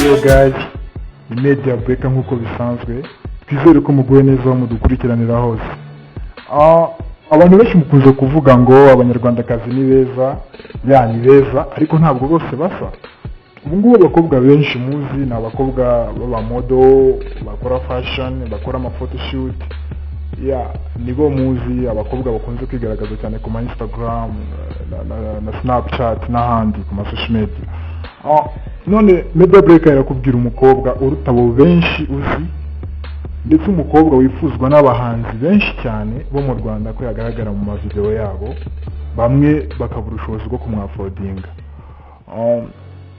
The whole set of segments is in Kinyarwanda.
Hello guys, ni Media Breaker nk'uko bisanzwe, twizere ko muguye neza mudukurikiranira hose. Abantu benshi mukunze kuvuga ngo abanyarwandakazi ni beza, ni beza, ariko ntabwo bose basa. Ubu ngubu abakobwa benshi muzi ni abakobwa b'abamodo, bakora fashion, bakora photoshoot, nibo muzi abakobwa bakunze kwigaragaza cyane ku Instagram na Snapchat n'ahandi ku social media. None Media Breaker irakubwira umukobwa uruta abo benshi uzi, ndetse umukobwa wifuzwa n'abahanzi benshi cyane bo mu Rwanda ko yagaragara mu mavideo yabo, bamwe bakabura ubushobozi bwo kumwafodinga.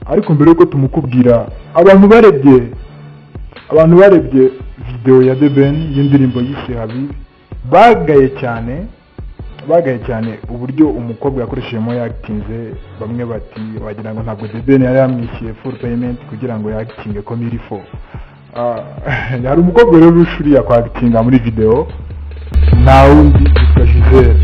Ariko mbere yuko tumukubwira, abantu barebye video ya The Ben y'indirimbo yise Habibi, bagaye cyane uburyo umukobwa yakoreshejemo yakitinze. Bamwe bati wagira ngo ntabwo The Ben yari yamwishyuye full payment kugira ngo yakitinge ko Mirifo. Hari umukobwa rero ushuriye kwakitinga muri video, nta wundi yitwa Gisele.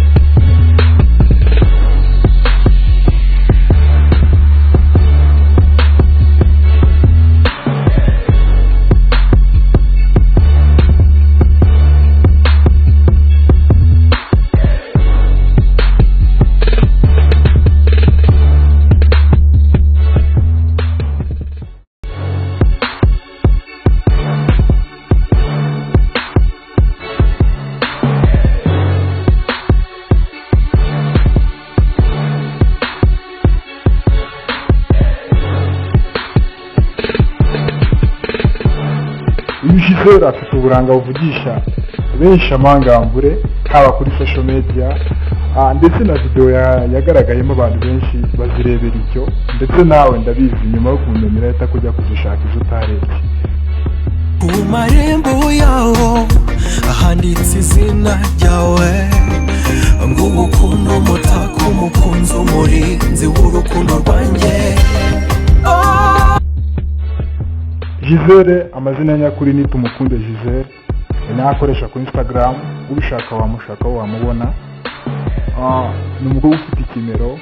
Gisele afite uburanga buvugisha benshi amangambure, haba kuri social media, ndetse na video yagaragayemo abantu benshi bazirebera icyo, ndetse nawe ndabizi nyuma yo kumenyera leta kujya kuzishaka izo utarebye. Ku marembo yawo ahanditse izina ryawe, ngo urukundo mutako umukunzi umurinzi w'urukundo rwanjye. Gisele amazina nyakuri ni Tumukunde Gisele, akoresha ku Instagram, ubishaka wamushaka wamubona. Ni umugabo ufite ikimero,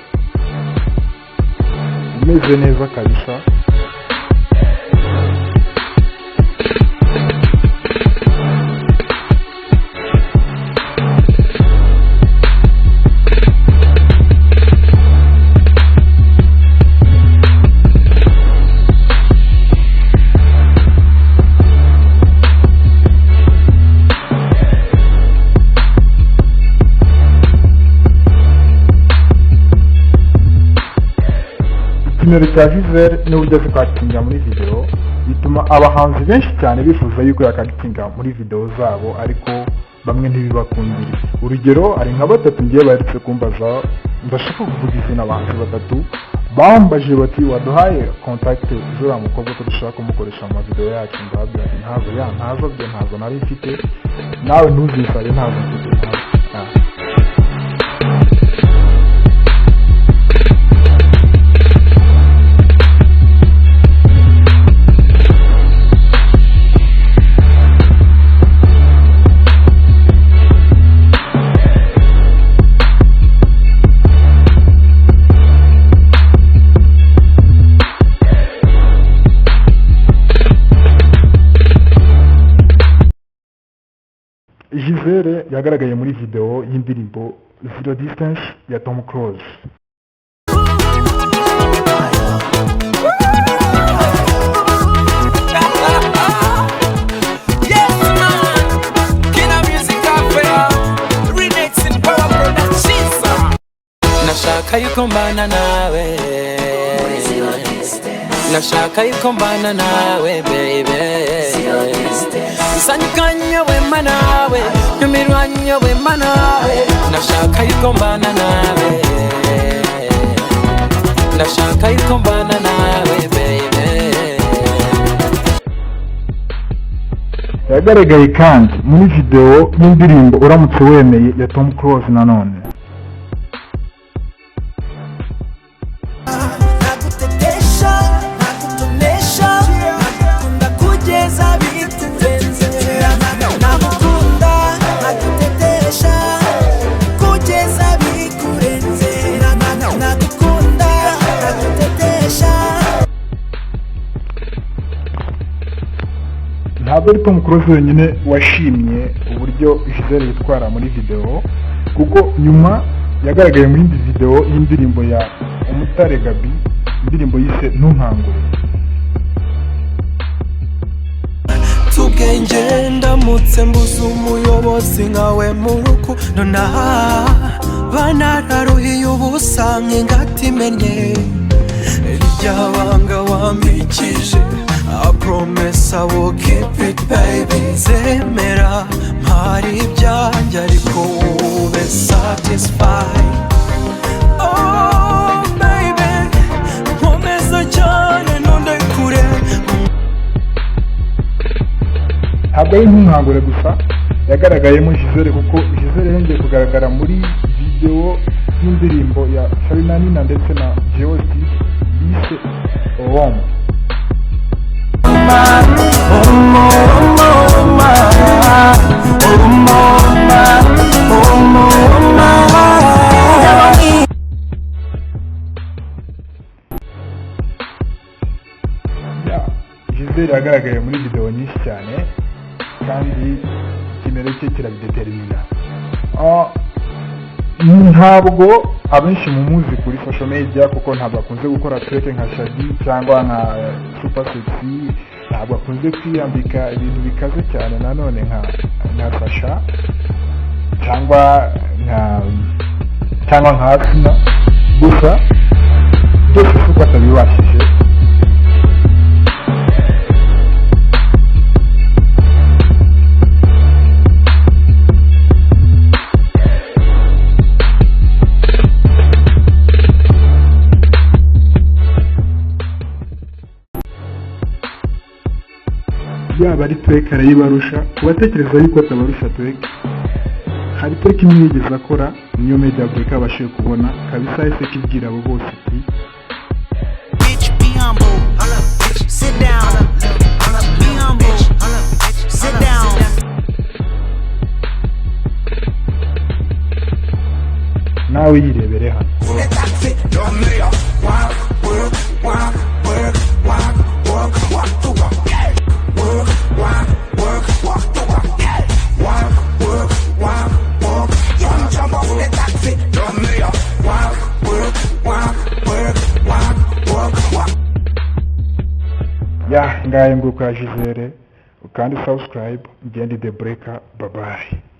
umeze neza kabisa. Ikimero cya Gisele n'uburyo azi kwakitinga muri video bituma abahanzi benshi cyane bifuza yuko yakakitinga muri video zabo, ariko bamwe ntibibakundira. Urugero, ari nka batatu ngiye baherutse kumbaza, ndashaka kuvuga izina abahanzi batatu bambaje bati waduhaye contact z'uriya mukobwa ko dushaka kumukoresha mu video yacu. Ndababwira ati ntazo nari mfite, nawe ntuzisabe ntazo mfite. Gisele yagaragaye muri video y'indirimbo Zero Distance ya Tom Close. Nashaka yuko mbana nawe, nashaka yuko mbana nawe baby, sanyikanya wema nawe, nyumirwanya wema nawe. Nashaka yuko mbana nawe, nashaka yuko mbana nawe baby. Yagaragaye kandi muri video y'indirimbo Uramutse Wemeye ya Tom Close nanone. ntabwo ari Tom Close wenyine washimye uburyo Gisele yitwara muri video, kuko nyuma yagaragaye mu yindi video y'indirimbo ya Umutare Gaby, indirimbo yise Ntunkangure. Tugenge ndamutse mbuze umuyobozi nkawe mu rukundo banararuhiye ubusa nk'ingati imenye ryabanga wampikije. I promise I will keep it baby. Zemera mpari ibyanjye ariko ube satisfied. Oh baby, nkomeza cyane nonde kure. Ntabwo ari Ntunkangure gusa yagaragayemo Gisele, kuko Gisele yongeye kugaragara muri video y'indirimbo ya Charly & Nina ndetse na Geosti yise Oom. Gisele yagaragaye muri video nyinshi cyane kandi ikimero cye kirabidetermina. Ntabwo abenshi mumuzi kuri social media kuko ntabwo akunze gukora track nka Shadi cyangwa nka Super Sexy, ntabwo akunze kwiyambika ibintu bikaze cyane nanone nka Sasha cyangwa nka Asina, gusa byose uko atabibashije. Yaba ari track arayibarusha, kubatekereza yuko atabarusha track, hari track imwe yigeze akora niyo Media Break abashije kubona kabisa ese kibwira abo bose ati bitch be humble, sit down, be humble, sit down. nawe yirebere hano. Ngaye nguko ya Gisele, ukandi subscribe, Gendi The Breaker, bye bye.